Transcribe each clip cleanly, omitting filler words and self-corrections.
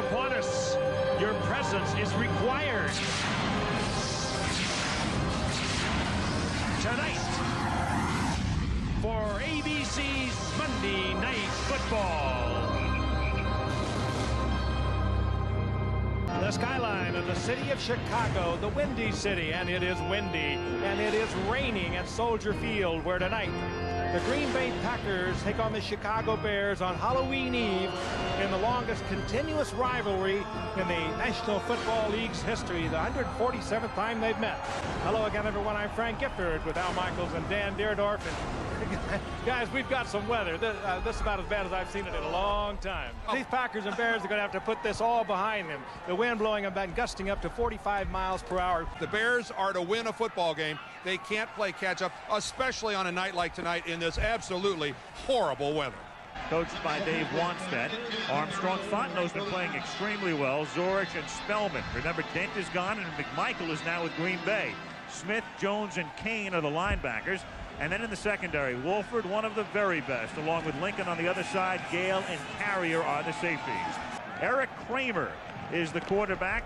upon us. Your presence is required. Tonight, for ABC's Monday Night Football. The skyline of the city of Chicago, the Windy City, and it is windy, and it is raining at Soldier Field, where tonight the Green Bay Packers take on the Chicago Bears on Halloween Eve in the longest continuous rivalry in the National Football League's history, the 147th time they've met. Hello again, everyone. I'm Frank Gifford with Al Michaels and Dan Deerdorf. And guys, we've got some weather. This is about as bad as I've seen it in a long time. These Packers and Bears are going to have to put this all behind them. The wind blowing and gusting up to 45 miles per hour. The Bears are to win a football game. They can't play catch-up, especially on a night like tonight in this absolutely horrible weather. Coached by Dave Wanstead. Armstrong Fontenot's been playing extremely well. Zorich and Spellman. Remember, Dent is gone, and McMichael is now with Green Bay. Smith, Jones, and Kane are the linebackers. And then in the secondary, Wolford, one of the very best, along with Lincoln on the other side. Gale and Carrier are the safeties. Eric Kramer is the quarterback.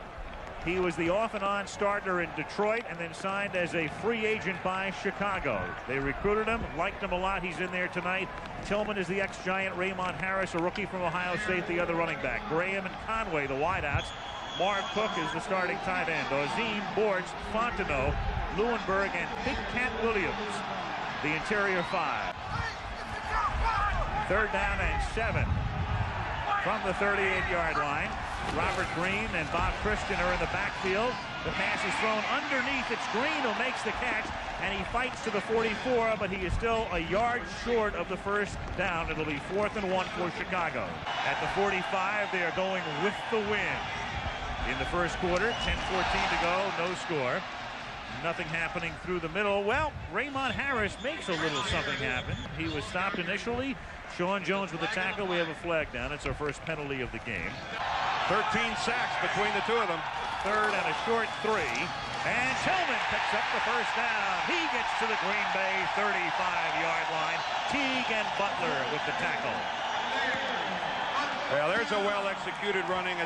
He was the off-and-on starter in Detroit and then signed as a free agent by Chicago. They recruited him, liked him a lot. He's in there tonight. Tillman is the ex-Giant. Raymond Harris, a rookie from Ohio State, the other running back. Graham and Conway, the wideouts. Marv Cook is the starting tight end. Ozim, Bortz, Fontenot, Leuenberg, and Big Cat Williams, the interior five. 3rd down and 7 from the 38-yard line. Robert Green and Bob Christian are in the backfield. The pass is thrown underneath. It's Green who makes the catch, and he fights to the 44, but he is still a yard short of the first down. It'll be 4th and 1 for Chicago. At the 45, they are going with the wind. In the first quarter, 10-14 to go, no score. Nothing happening through the middle. Well, Raymond Harris makes a little something happen. He was stopped initially. Sean Jones with the tackle. We have a flag down. It's our first penalty of the game. 13 sacks between the two of them. 3rd and a short 3. And Tillman picks up the first down. He gets to the Green Bay 35-yard line. Teague and Butler with the tackle. Well, there's a well-executed running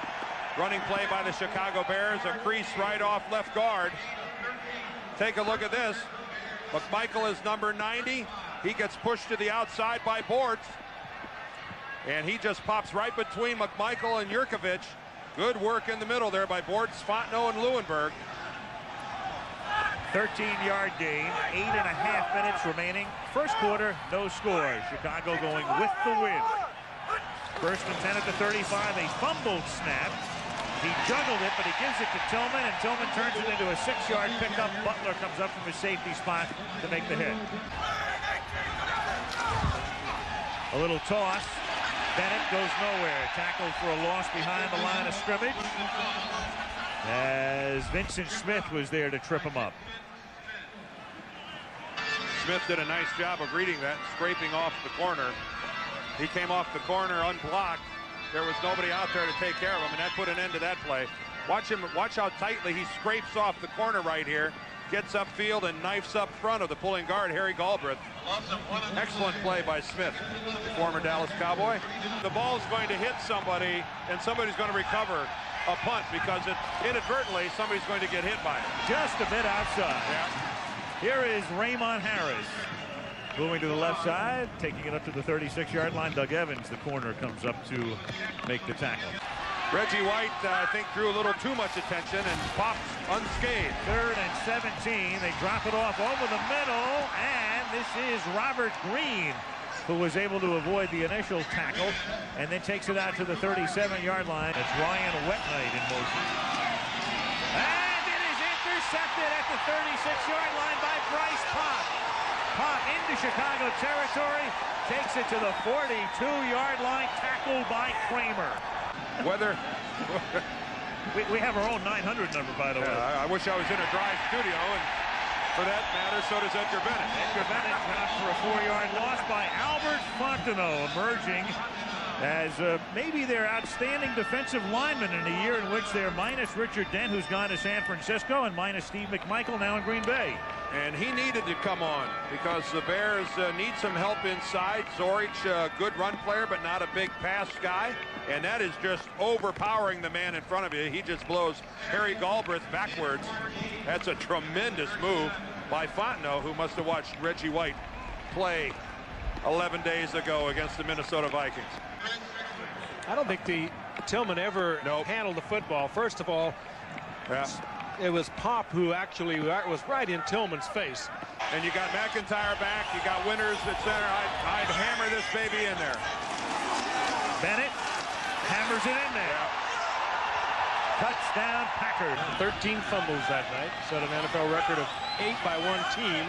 play by the Chicago Bears. A crease right off left guard. Take a look at this. McMichael is number 90. He gets pushed to the outside by Bortz. And he just pops right between McMichael and Yurkovich. Good work in the middle there by Bortz, Fontenot, and Leuenberg. 13-yard gain, 8.5 minutes remaining. First quarter, no score. Chicago going with the win. 1st and 10 at the 35. A fumbled snap. He juggled it, but he gives it to Tillman, and Tillman turns it into a 6-yard pickup. Butler comes up from his safety spot to make the hit. A little toss. Bennett goes nowhere. Tackled for a loss behind the line of scrimmage, as Vincent Smith was there to trip him up. Smith did a nice job of reading that, scraping off the corner. He came off the corner unblocked. There was nobody out there to take care of him, and that put an end to that play. Watch how tightly he scrapes off the corner right here, gets upfield and knifes up front of the pulling guard, Harry Galbraith. Excellent play by Smith, former Dallas Cowboy. The ball's going to hit somebody, and somebody's going to recover a punt because inadvertently somebody's going to get hit by it. Just a bit outside. Yeah. Here is Raymond Harris. Moving to the left side, taking it up to the 36-yard line. Doug Evans, the corner, comes up to make the tackle. Reggie White, I think, drew a little too much attention and pops unscathed. 3rd and 17. They drop it off over the middle, and this is Robert Green, who was able to avoid the initial tackle and then takes it out to the 37-yard line. It's Ryan Wetnight in motion. And it is intercepted at the 36-yard line by Bryce Pop. Pop into Chicago territory, takes it to the 42-yard line, tackled by Kramer. Whether we have our own 900 number, by the way. I wish I was in a dry studio, and for that matter, so does Edgar Bennett. Edgar Bennett got for a 4-yard loss by Albert Fontenot, emerging as maybe their outstanding defensive lineman in a year in which they're minus Richard Dent, who's gone to San Francisco, and minus Steve McMichael, now in Green Bay. And he needed to come on because the Bears need some help inside. Zorich, a good run player, but not a big pass guy. And that is just overpowering the man in front of you. He just blows Harry Galbraith backwards. That's a tremendous move by Fontenot, who must have watched Reggie White play 11 days ago against the Minnesota Vikings. I don't think Tillman ever handled the football. First of all, it was Pop who actually was right in Tillman's face. And you got McIntyre back. You got Winters at center. I'd hammer this baby in there. Bennett hammers it in there. Touchdown Packers. 13 fumbles that night. Set an NFL record of 8 by one team.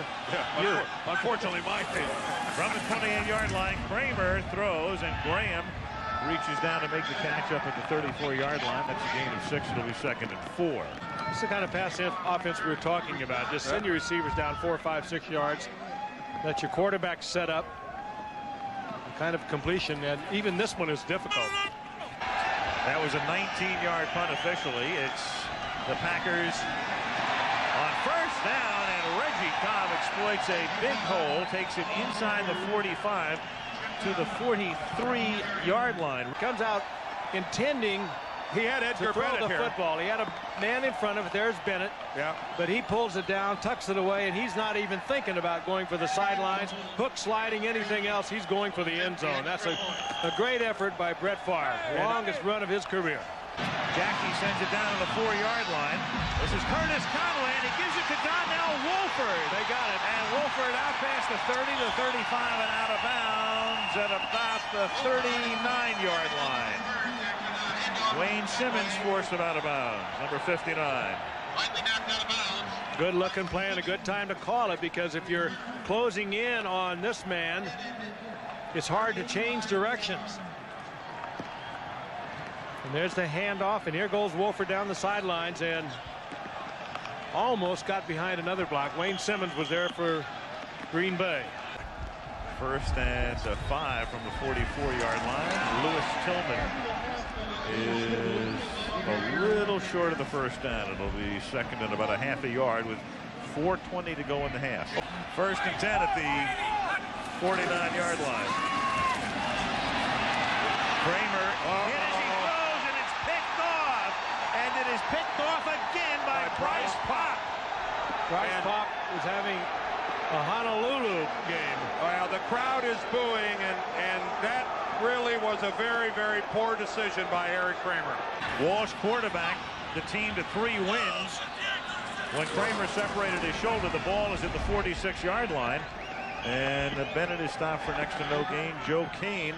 Unfortunately, my team. From the 28-yard line, Kramer throws, and Graham reaches down to make the catch up at the 34-yard line. That's a gain of 6. It'll be 2nd and 4. It's the kind of pass offense we were talking about. Just send your receivers down 4, 5, 6 yards. Let your quarterback set up. The kind of completion, and even this one is difficult. That was a 19-yard punt officially. It's the Packers on first down, and Reggie Cobb exploits a big hole, takes it inside the 45 to the 43-yard line. Comes out intending he had Edgar to throw Bennett the here. football. He had a man in front of it. There's Bennett. Yeah. But he pulls it down, tucks it away, and he's not even thinking about going for the sidelines, hook sliding, anything else. He's going for the end zone. That's a great effort by Brett Favre. Longest run of his career. Jackie sends it down to the 4-yard line. This is Curtis Conway, and he gives it to Donnell Wolford. They got it. And Wolford out past the 30 to 35 and out of bounds at about the 39-yard line. Wayne Simmons forced it out of bounds, number 59. Good looking play and a good time to call it, because if you're closing in on this man, it's hard to change directions. And there's the handoff, and here goes Wolford down the sidelines and almost got behind another block. Wayne Simmons was there for Green Bay. 1st and 5 from the 44-yard line. Lewis Tillman is a little short of the first down. It'll be 2nd and about a half a yard with 4:20 to go in the half. 1st and 10 at the 49-yard line. Kramer in as he throws, and it's picked off. And it is picked off again by Bryce Pop. Bryce Pop was having a Honolulu game. Well, the crowd is booing, and that really was a very, very poor decision by Eric Kramer. Walsh quarterback the team to 3 wins. When Kramer separated his shoulder, the ball is at the 46-yard line. And Bennett is stopped for next to no gain. Joe Kane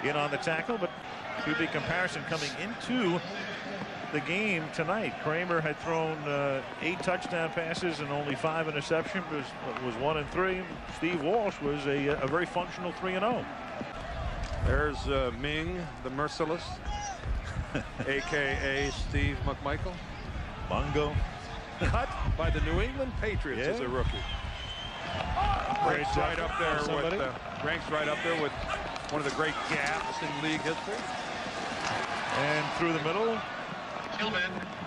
in on the tackle, but QB comparison coming into the game tonight. Kramer had thrown 8 touchdown passes and only 5 interceptions. Was 1-3. Steve Walsh was a very functional 3-0. There's Ming, the Merciless, a.k.a. Steve McMichael. Mungo. Cut by the New England Patriots as a rookie. Ranks right up there with one of the great gaps in league history. And through the middle,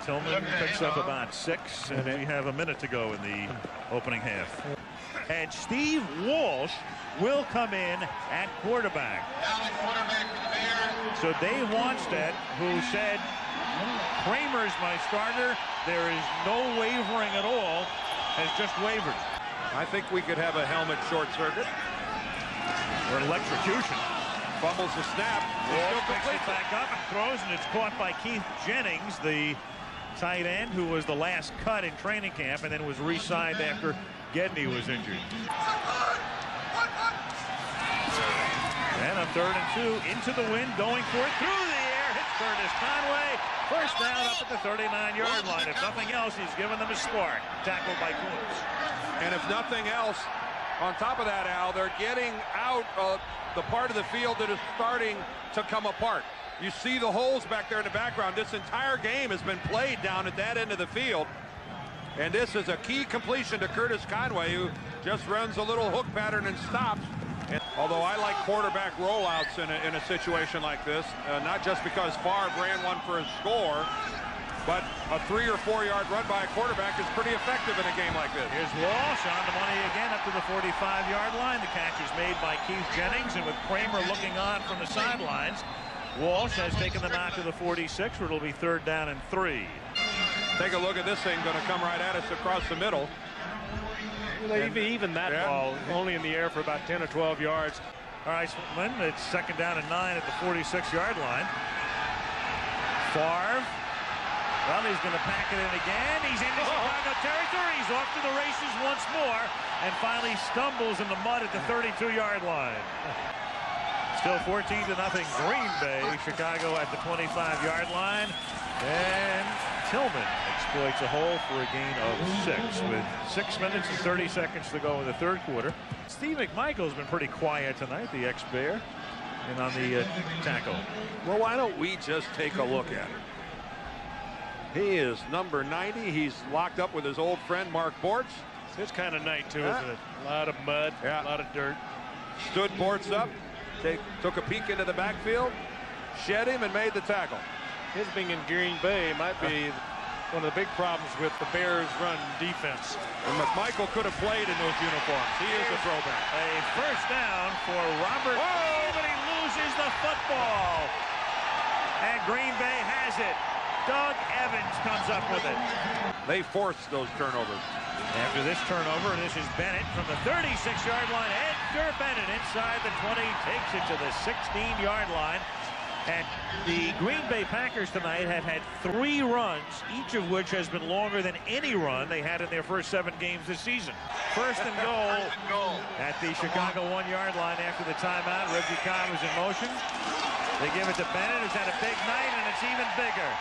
Tillman picks up about 6, and we have a minute to go in the opening half. And Steve Walsh will come in at quarterback. So Dave Wanstead, who said, Kramer's my starter, there is no wavering at all, has just wavered. I think we could have a helmet short circuit. Or electrocution. Fumbles the snap. Walsh picks it back up and throws, and it's caught by Keith Jennings, the tight end who was the last cut in training camp and then was re-signed after Gedney was injured. And on 3rd and 2, into the wind, going for it through the air, hits Curtis Conway. First down up at the 39-yard line. If nothing else, he's given them a spark. Tackled by Kuntz. And if nothing else, on top of that, Al, they're getting out of the part of the field that is starting to come apart. You see the holes back there in the background. This entire game has been played down at that end of the field. And this is a key completion to Curtis Conway, who just runs a little hook pattern and stops. Although I like quarterback rollouts in a situation like this, not just because Favre ran one for a score, but a 3 or 4 yard run by a quarterback is pretty effective in a game like this. Here's Walsh on the money again up to the 45-yard line. The catch is made by Keith Jennings, and with Kramer looking on from the sidelines, Walsh has taken them out to the 46, where it'll be 3rd down and 3. Take a look at this thing, going to come right at us across the middle. Even that ball only in the air for about 10 or 12 yards. All right, Lynn, it's 2nd down and 9 at the 46-yard line. Favre. Well, he's going to pack it in again. He's into Chicago territory. He's off to the races once more and finally stumbles in the mud at the 32-yard line. Still 14-0 Green Bay. Chicago at the 25-yard line. And Tillman exploits a hole for a gain of 6 with 6 minutes and 30 seconds to go in the 3rd quarter. Steve McMichael's been pretty quiet tonight, the ex-Bear, and on the tackle. Well, why don't we just take a look at it? He is number 90. He's locked up with his old friend Mark Bortz. It's his kind of night too, isn't it? A lot of mud, a lot of dirt. Stood Bortz up, took a peek into the backfield, shed him, and made the tackle. His being in Green Bay might be one of the big problems with the Bears' run defense. And McMichael could have played in those uniforms. He is a throwback. A 1st down for Robert. Whoa, but he loses the football. And Green Bay has it. Doug Evans comes up with it. They forced those turnovers. After this turnover, this is Bennett from the 36-yard line. Edgar Bennett inside the 20 takes it to the 16-yard line. And the Green Bay Packers tonight have had 3 runs, each of which has been longer than any run they had in their first 7 games this season. 1st and goal at the Chicago 1-yard line after the timeout. Reggie Cobb is in motion. They give it to Bennett, who's had a big night, and it's even bigger.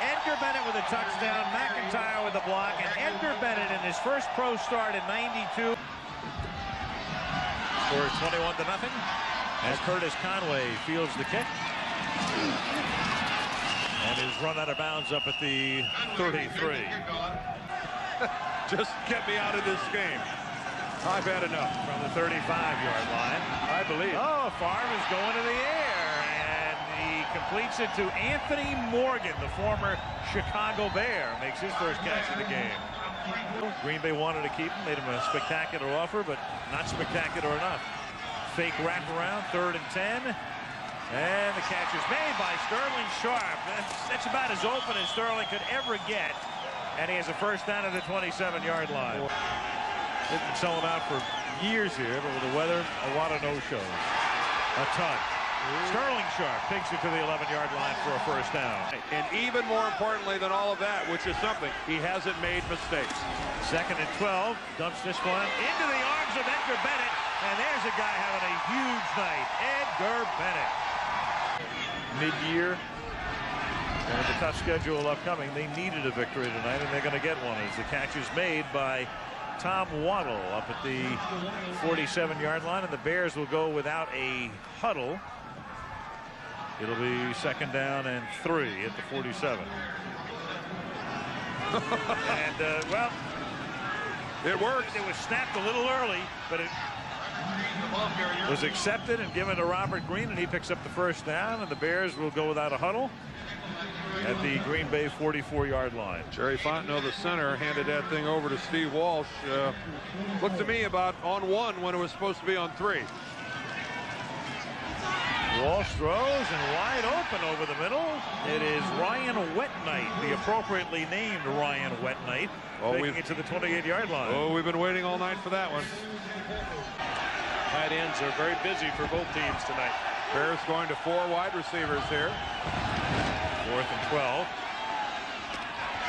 Edgar Bennett with a touchdown, McIntyre with a block, and Edgar Bennett in his first pro start in '92. Scores 21-0 as Curtis Conway fields the kick. And is run out of bounds up at the 33. Just get me out of this game. I've had enough. From the 35-yard line, I believe. Oh, Favre is going to the air, and he completes it to Anthony Morgan, the former Chicago Bear. Makes his first catch of the game. Green Bay wanted to keep him, made him a spectacular offer, but not spectacular enough. Fake wraparound, 3rd and 10. And the catch is made by Sterling Sharp. That's about as open as Sterling could ever get. And he has a 1st down at the 27-yard line. They've been selling out for years here, but with the weather, a lot of no-shows. A ton. Sterling Sharp takes it to the 11-yard line for a 1st down. And even more importantly than all of that, which is something, he hasn't made mistakes. 2nd and 12. Dumps this one into the arms of Edgar Bennett. And there's a guy having a huge night. Edgar Bennett. Mid-year, and with the tough schedule upcoming, they needed a victory tonight, and they're going to get one as the catch is made by Tom Waddle up at the 47-yard line, and the Bears will go without a huddle. It'll be 2nd down and 3 at the 47. And, well, it worked. It was snapped a little early, but it was accepted and given to Robert Green, and he picks up the 1st down, and the Bears will go without a huddle at the Green Bay 44-yard line. Jerry Fontenot, the center, handed that thing over to Steve Walsh. Looked to me about on 1 when it was supposed to be on 3. Walsh throws and wide open over the middle. It is Ryan Wetnight, the appropriately named Ryan Wetnight, taking it to the 28-yard line. Oh, we've been waiting all night for that one. Tight ends are very busy for both teams tonight. Bears going to 4 wide receivers here. 4th and 12.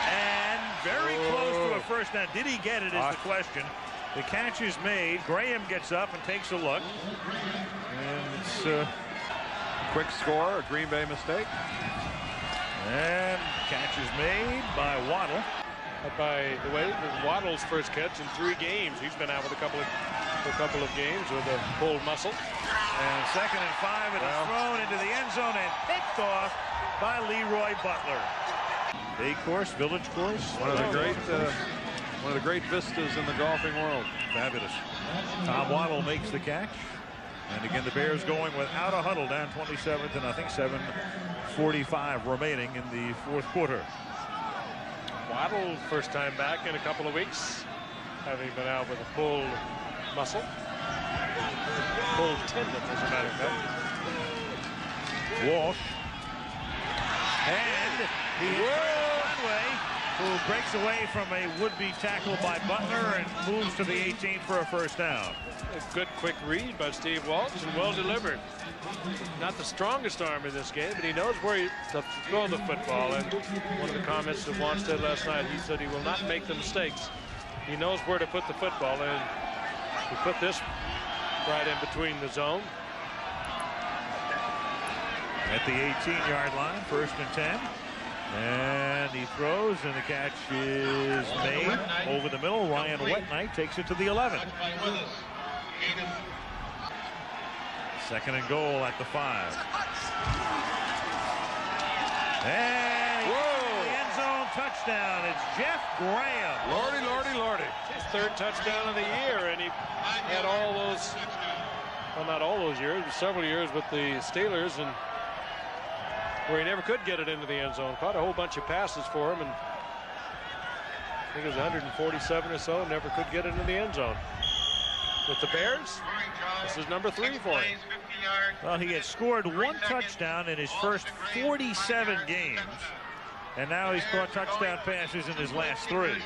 And very close to a 1st down. Did he get it is the question. The catch is made. Graham gets up and takes a look. And it's quick score, a Green Bay mistake. And catch is made by Waddle. By the way, Waddle's first catch in 3 games. He's been out with a couple of games with a pulled muscle. And 2nd and 5, it is thrown into the end zone and picked off by Leroy Butler. Day course, village course. One of the great vistas in the golfing world. Fabulous. Tom Waddle makes the catch. And again, the Bears going without a huddle, down 27 to nothing. 7:45 remaining in the fourth quarter. Waddle, first time back in a couple of weeks, having been out with a pulled muscle. Pulled tendon, as a matter of fact. Walsh. And he hits Conway, who breaks away from a would-be tackle by Butler and moves to the 18 for a first down. A good quick read by Steve Walsh and well delivered. Not the strongest arm in this game, but he knows where to throw the football. And one of the comments of Wanstead last night, he said he will not make the mistakes. He knows where to put the football, and he put this right in between the zone. At the 18-yard line, 1st and 10. And he throws, and the catch is made over the middle. Ryan Wetnight takes it to the 11. 2nd and goal at the 5. And the end zone touchdown. It's Jeff Graham. Lordy, lordy, lordy. His 3rd touchdown of the year, and he had all those, well, not all those years, but several years with the Steelers, and where he never could get it into the end zone. Caught a whole bunch of passes for him, and I think it was 147 or so, never could get it into the end zone. With the Bears, this is number 3 for him. Well, he had scored 1 touchdown in his first 47 games, and now he's caught touchdown passes in his last 3.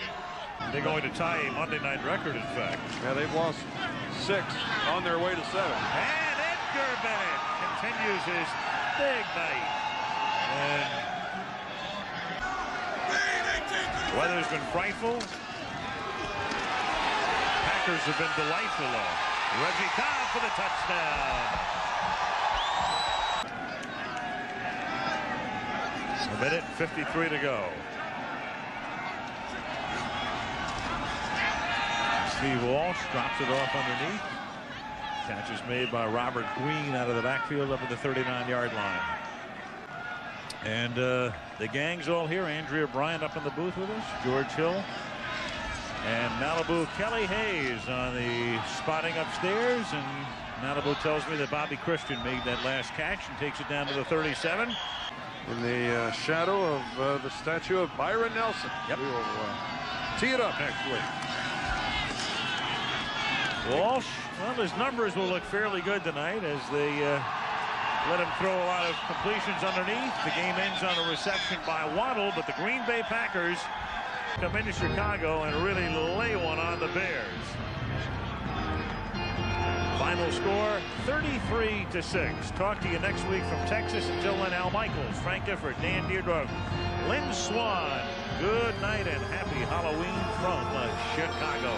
They're going to tie a Monday night record, in fact. Yeah, they've lost 6 on their way to 7. And Edgar Bennett continues his big night. And weather's been frightful. Packers have been delightful, though. Reggie Cobb for the touchdown. 1:53 to go. Steve Walsh drops it off underneath. Catch is made by Robert Green out of the backfield up at the 39-yard line. And the gang's all here. Andrea Bryant up in the booth with us. George Hill. And Malibu Kelly Hayes on the spotting upstairs. And Malibu tells me that Bobby Christian made that last catch and takes it down to the 37. In the shadow of the statue of Byron Nelson. Yep. We will tee it up next week. Walsh, well, his numbers will look fairly good tonight as they let him throw a lot of completions underneath. The game ends on a reception by Waddle, but the Green Bay Packers come into Chicago and really lay one on the Bears. Final score 33-6. Talk to you next week from Texas. Until then, Al Michaels, Frank Gifford, Dan Deerdrug, Lynn Swan. Good night and happy Halloween from Chicago.